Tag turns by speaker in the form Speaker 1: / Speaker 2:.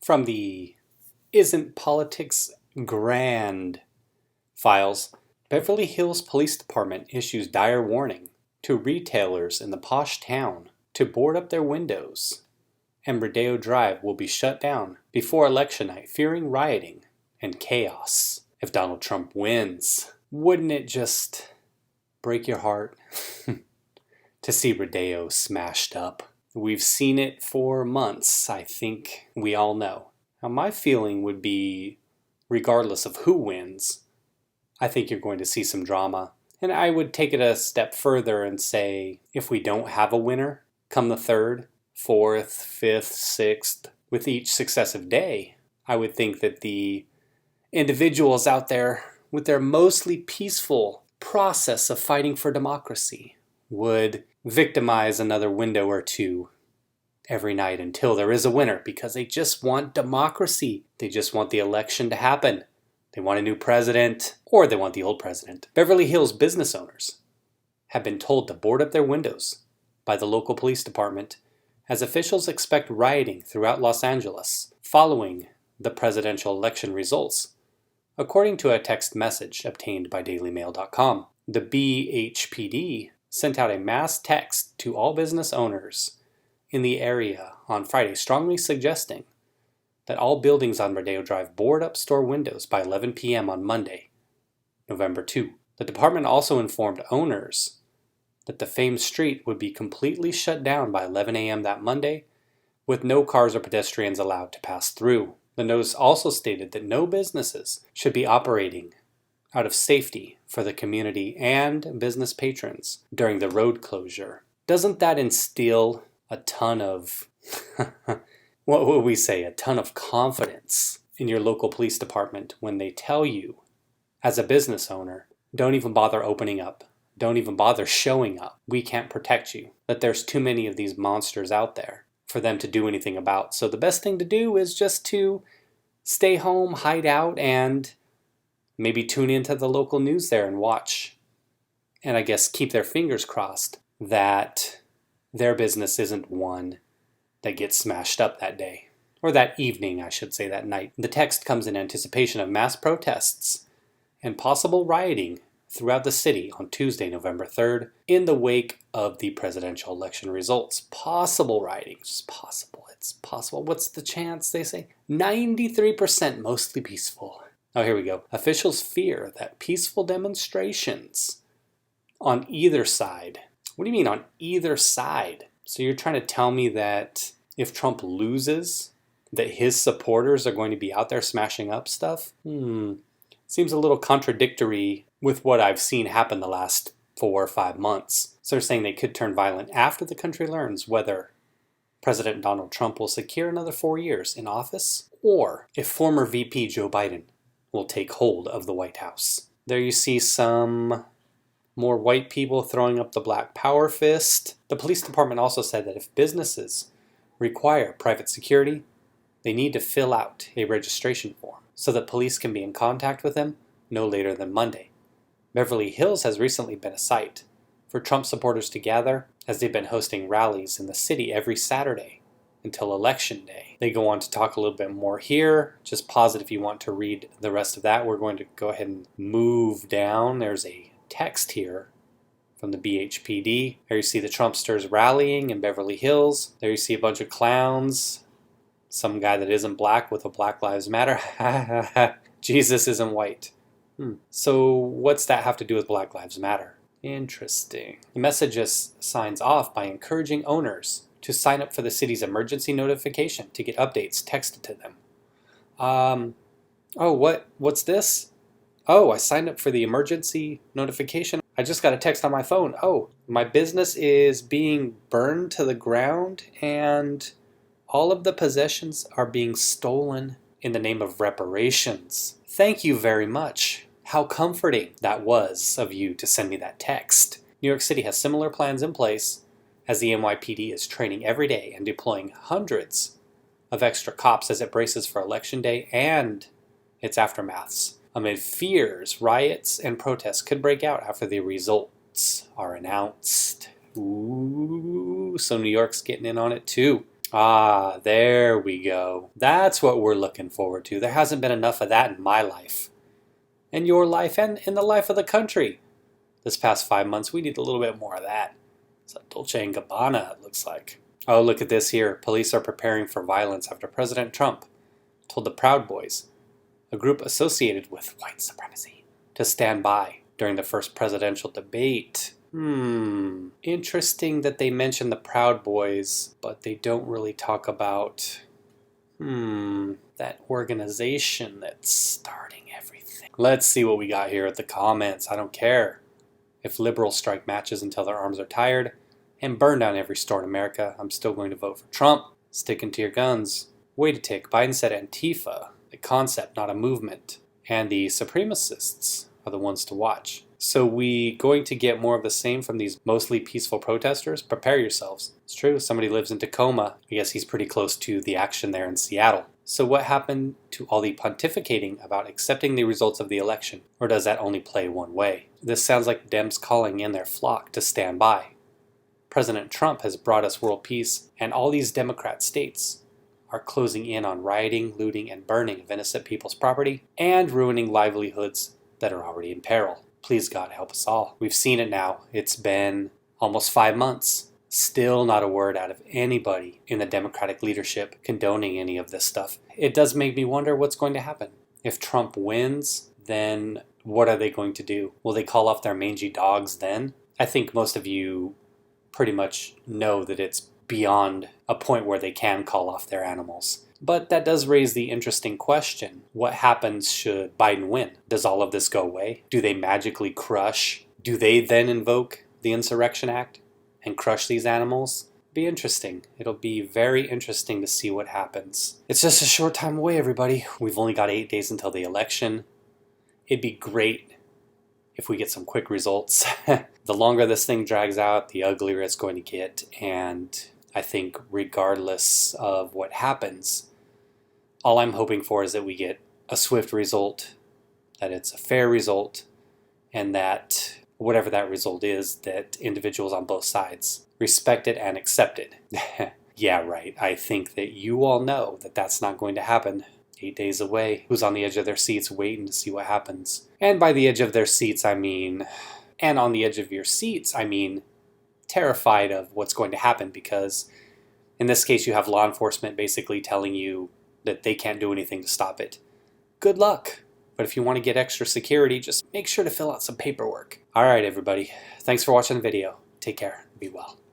Speaker 1: From the Isn't Politics Grand files, Beverly Hills Police Department issues dire warning to retailers in the posh town to board up their windows, and Rodeo Drive will be shut down before election night, fearing rioting and chaos if Donald Trump wins. Wouldn't it just break your heart to see Rodeo smashed up? We've seen it for months, I think we all know. Now, my feeling would be, regardless of who wins, I think you're going to see some drama. And I would take it a step further and say, if we don't have a winner, come the 3rd, 4th, 5th, 6th, with each successive day, I would think that the individuals out there with their mostly peaceful process of fighting for democracy would victimize another window or two every night until there is a winner, because they just want democracy. They just want the election to happen. They want a new president, or they want the old president. Beverly Hills business owners have been told to board up their windows by the local police department as officials expect rioting throughout Los Angeles following the presidential election results, according to a text message obtained by dailymail.com. The BHPD sent out a mass text to all business owners in the area on Friday, strongly suggesting that all buildings on Rodeo Drive board up store windows by 11 p.m. on Monday, November 2. The department also informed owners that the famed street would be completely shut down by 11 a.m. that Monday, with no cars or pedestrians allowed to pass through. The notice also stated that no businesses should be operating out of safety for the community and business patrons during the road closure. Doesn't that instill a ton of, what would we say, a ton of confidence in your local police department when they tell you, as a business owner, don't even bother opening up. Don't even bother showing up. We can't protect you. That there's too many of these monsters out there for them to do anything about. So the best thing to do is just to stay home, hide out, and maybe tune into the local news there and watch. And I guess keep their fingers crossed that their business isn't one that gets smashed up that day. Or that evening, I should say, that night. The text comes in anticipation of mass protests and possible rioting throughout the city on Tuesday, November 3rd, in the wake of the presidential election results. Possible rioting. It's possible. It's possible. What's the chance, they say? 93% mostly peaceful. Oh, here we go. Officials fear that peaceful demonstrations on either side. What do you mean on either side? So you're trying to tell me that if Trump loses, that his supporters are going to be out there smashing up stuff? Seems a little contradictory with what I've seen happen the last 4 or 5 months. So they're saying they could turn violent after the country learns whether President Donald Trump will secure another 4 years in office, or if former VP Joe Biden will take hold of the White House. There you see some more white people throwing up the black power fist. The police department also said that if businesses require private security, they need to fill out a registration form so that police can be in contact with them no later than Monday. Beverly Hills has recently been a site for Trump supporters to gather, as they've been hosting rallies in the city every Saturday until Election Day. They go on to talk a little bit more here. Just pause it if you want to read the rest of that. We're going to go ahead and move down. There's a text here from the BHPD. There you see the Trumpsters rallying in Beverly Hills. There you see a bunch of clowns. Some guy that isn't black with a Black Lives Matter. Jesus isn't white. So what's that have to do with Black Lives Matter? Interesting. The message just signs off by encouraging owners to sign up for the city's emergency notification to get updates texted to them. What's this? Oh, I signed up for the emergency notification. I just got a text on my phone. Oh, my business is being burned to the ground and all of the possessions are being stolen in the name of reparations. Thank you very much. How comforting that was of you to send me that text. New York City has similar plans in place as the NYPD is training every day and deploying hundreds of extra cops as it braces for Election Day and its aftermaths, amid fears riots and protests could break out after the results are announced. Ooh, so New York's getting in on it too. Ah, there we go. That's what we're looking forward to. There hasn't been enough of that in my life, in your life, and in the life of the country. This past 5 months, we need a little bit more of that. It's a Dolce & Gabbana, it looks like. Oh, look at this here. Police are preparing for violence after President Trump told the Proud Boys, a group associated with white supremacy, to stand by during the first presidential debate. Interesting that they mention the Proud Boys, but they don't really talk about, that organization that's starting everything. Let's see what we got here at the comments. I don't care. If liberals strike matches until their arms are tired and burn down every store in America, I'm still going to vote for Trump. Sticking to your guns. Wait a tick. Biden said Antifa, a concept, not a movement. And the supremacists are the ones to watch. So we going to get more of the same from these mostly peaceful protesters? Prepare yourselves. It's true, somebody lives in Tacoma. I guess he's pretty close to the action there in Seattle. So what happened to all the pontificating about accepting the results of the election? Or does that only play one way? This sounds like Dems calling in their flock to stand by. President Trump has brought us world peace, and all these Democrat states are closing in on rioting, looting, and burning of innocent people's property, and ruining livelihoods that are already in peril. Please God help us all. We've seen it now. It's been almost 5 months. Still not a word out of anybody in the Democratic leadership condoning any of this stuff. It does make me wonder what's going to happen. If Trump wins, then what are they going to do? Will they call off their mangy dogs then? I think most of you pretty much know that it's beyond a point where they can call off their animals. But that does raise the interesting question. What happens should Biden win? Does all of this go away? Do they magically crush? Do they then invoke the Insurrection Act and crush these animals? Be interesting. It'll be very interesting to see what happens. It's just a short time away, everybody. We've only got 8 days until the election. It'd be great if we get some quick results. The longer this thing drags out, the uglier it's going to get. And I think regardless of what happens, all I'm hoping for is that we get a swift result, that it's a fair result, and that whatever that result is, that individuals on both sides respect it and accept it. Yeah, right. I think that you all know that that's not going to happen. 8 days away. Who's on the edge of their seats waiting to see what happens? And by the edge of their seats, I mean, and on the edge of your seats, I mean, terrified of what's going to happen, because in this case, you have law enforcement basically telling you that they can't do anything to stop it. Good luck. But if you want to get extra security, just make sure to fill out some paperwork. All right, everybody. Thanks for watching the video. Take care. Be well.